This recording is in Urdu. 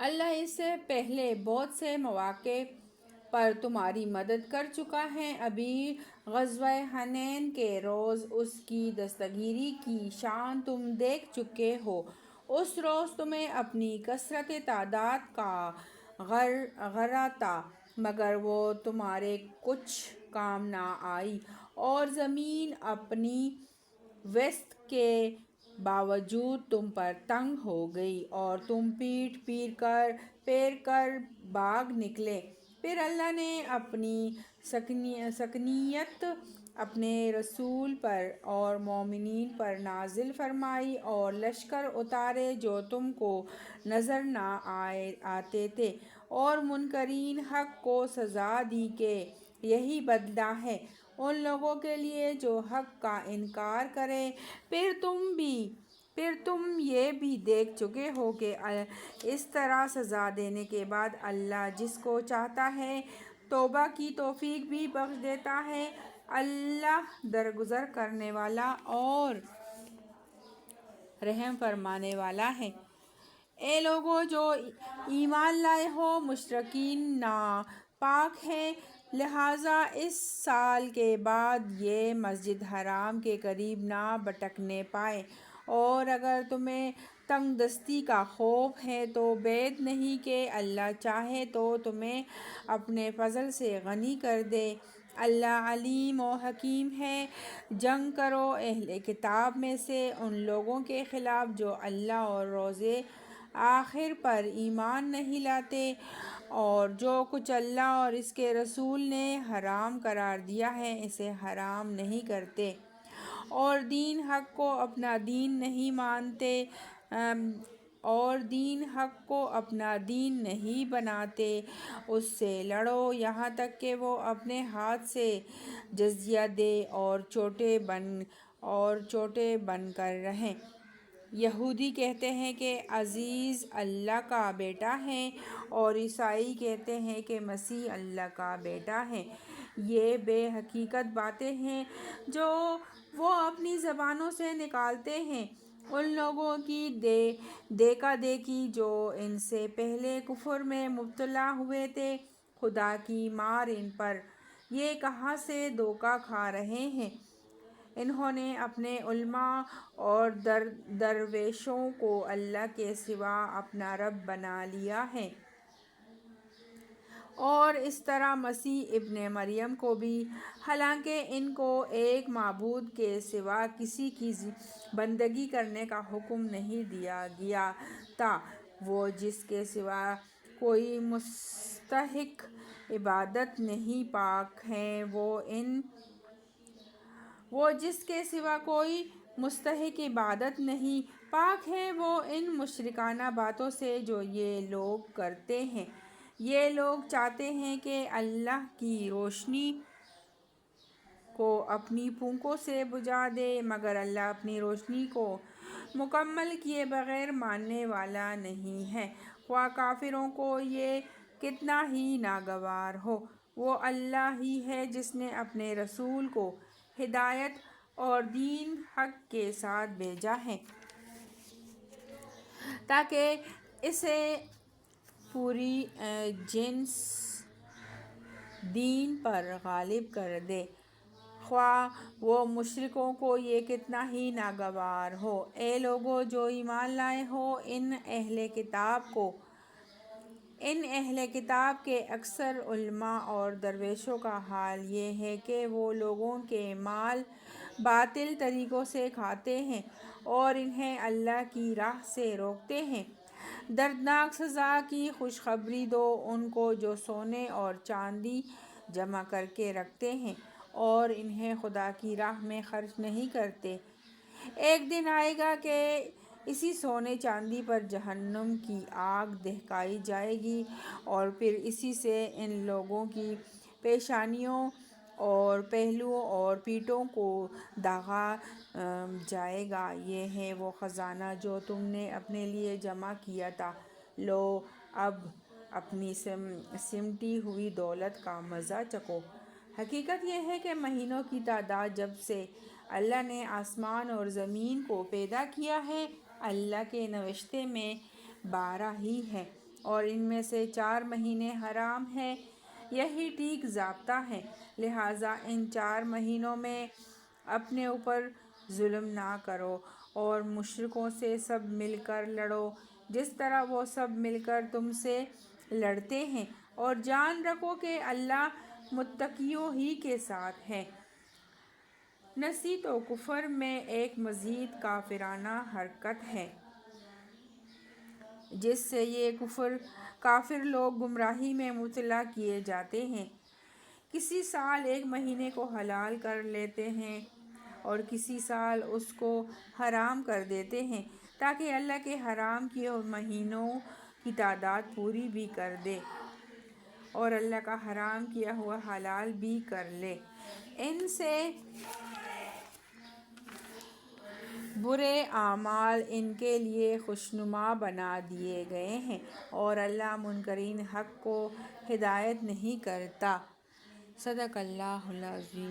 اللہ اس سے پہلے بہت سے مواقع پر تمہاری مدد کر چکا ہے۔ ابھی غزوہ حنین کے روز اس کی دستگیری کی شان تم دیکھ چکے ہو۔ اس روز تمہیں اپنی کثرت تعداد کا غرہ تھا، مگر وہ تمہارے کچھ کام نہ آئی، اور زمین اپنی وسعت کے باوجود تم پر تنگ ہو گئی، اور تم پھیر کر بھاگ نکلے۔ پھر اللہ نے اپنی سکینت اپنے رسول پر اور مومنین پر نازل فرمائی، اور لشکر اتارے جو تم کو نظر نہ آتے تھے، اور منکرین حق کو سزا دی کہ یہی بدلہ ہے ان لوگوں کے لیے جو حق کا انکار کریں۔ پھر تم یہ بھی دیکھ چکے ہو کہ اس طرح سزا دینے کے بعد اللہ جس کو چاہتا ہے توبہ کی توفیق بھی بخش دیتا ہے۔ اللہ درگزر کرنے والا اور رحم فرمانے والا ہے۔ اے لوگو جو ایمان لائے ہو، مشرکین ناپاک ہیں، لہٰذا اس سال کے بعد یہ مسجد حرام کے قریب نہ بھٹکنے پائیں، اور اگر تمہیں تنگ دستی کا خوف ہے تو بعید نہیں کہ اللہ چاہے تو تمہیں اپنے فضل سے غنی کر دے۔ اللہ علیم و حکیم ہے۔ جنگ کرو اہل کتاب میں سے ان لوگوں کے خلاف جو اللہ اور روز آخر پر ایمان نہیں لاتے، اور جو کچھ اللہ اور اس کے رسول نے حرام قرار دیا ہے اسے حرام نہیں کرتے، اور دین حق کو اپنا دین نہیں مانتے، اور دین حق کو اپنا دین نہیں بناتے۔ اس سے لڑو یہاں تک کہ وہ اپنے ہاتھ سے جزیہ دے اور چھوٹے بن کر رہیں۔ یہودی کہتے ہیں کہ عیسی اللہ کا بیٹا ہے، اور عیسائی کہتے ہیں کہ مسیح اللہ کا بیٹا ہے۔ یہ بے حقیقت باتیں ہیں جو وہ اپنی زبانوں سے نکالتے ہیں۔ ان لوگوں کی دیکھا دیکھی جو ان سے پہلے کفر میں مبتلا ہوئے تھے، خدا کی مار ان پر، یہ کہاں سے دھوکہ کھا رہے ہیں۔ انہوں نے اپنے علماء اور درویشوں کو اللہ کے سوا اپنا رب بنا لیا ہے، اور اس طرح مسیح ابن مریم کو بھی، حالانکہ ان کو ایک معبود کے سوا کسی کی بندگی کرنے کا حکم نہیں دیا گیا تھا۔ وہ جس کے سوا کوئی مستحق عبادت نہیں، پاک ہے وہ ان مشرکانہ باتوں سے جو یہ لوگ کرتے ہیں۔ یہ لوگ چاہتے ہیں کہ اللہ کی روشنی کو اپنی پھونکوں سے بجھا دے، مگر اللہ اپنی روشنی کو مکمل کیے بغیر ماننے والا نہیں ہے، خواہ کافروں کو یہ کتنا ہی ناگوار ہو۔ وہ اللہ ہی ہے جس نے اپنے رسول کو ہدایت اور دین حق کے ساتھ بھیجا ہے تاکہ اسے پوری جنس دین پر غالب کر دے، خواہ وہ مشرکوں کو یہ کتنا ہی ناگوار ہو۔ اے لوگو جو ایمان لائے ہو، ان اہل کتاب کے اکثر علماء اور درویشوں کا حال یہ ہے کہ وہ لوگوں کے مال باطل طریقوں سے کھاتے ہیں اور انہیں اللہ کی راہ سے روکتے ہیں۔ دردناک سزا کی خوشخبری دو ان کو جو سونے اور چاندی جمع کر کے رکھتے ہیں اور انہیں خدا کی راہ میں خرچ نہیں کرتے۔ ایک دن آئے گا کہ اسی سونے چاندی پر جہنم کی آگ دہکائی جائے گی، اور پھر اسی سے ان لوگوں کی پیشانیوں اور پہلوؤں اور پیٹھوں کو داغا جائے گا۔ یہ ہے وہ خزانہ جو تم نے اپنے لیے جمع کیا تھا، لو اب اپنی سمٹی ہوئی دولت کا مزہ چکھو۔ حقیقت یہ ہے کہ مہینوں کی تعداد جب سے اللہ نے آسمان اور زمین کو پیدا کیا ہے، اللہ کے نوشتے میں 12 ہی ہے، اور ان میں سے 4 مہینے حرام ہیں، یہی ٹھیک ضابطہ ہے، لہٰذا ان 4 مہینوں میں اپنے اوپر ظلم نہ کرو اور مشرکوں سے سب مل کر لڑو جس طرح وہ سب مل کر تم سے لڑتے ہیں، اور جان رکھو کہ اللہ متقیوں ہی کے ساتھ ہے۔ نصیحت و کفر میں ایک مزید کافرانہ حرکت ہے جس سے یہ کافر لوگ گمراہی میں مبتلا کیے جاتے ہیں۔ کسی سال ایک مہینے کو حلال کر لیتے ہیں اور کسی سال اس کو حرام کر دیتے ہیں تاکہ اللہ کے حرام کیے ہوئے مہینوں کی تعداد پوری بھی کر دے اور اللہ کا حرام کیا ہوا حلال بھی کر لے۔ ان سے برے اعمال ان کے لیے خوشنما بنا دیے گئے ہیں اور اللہ منکرین حق کو ہدایت نہیں کرتا۔ صدق اللہ العظیم۔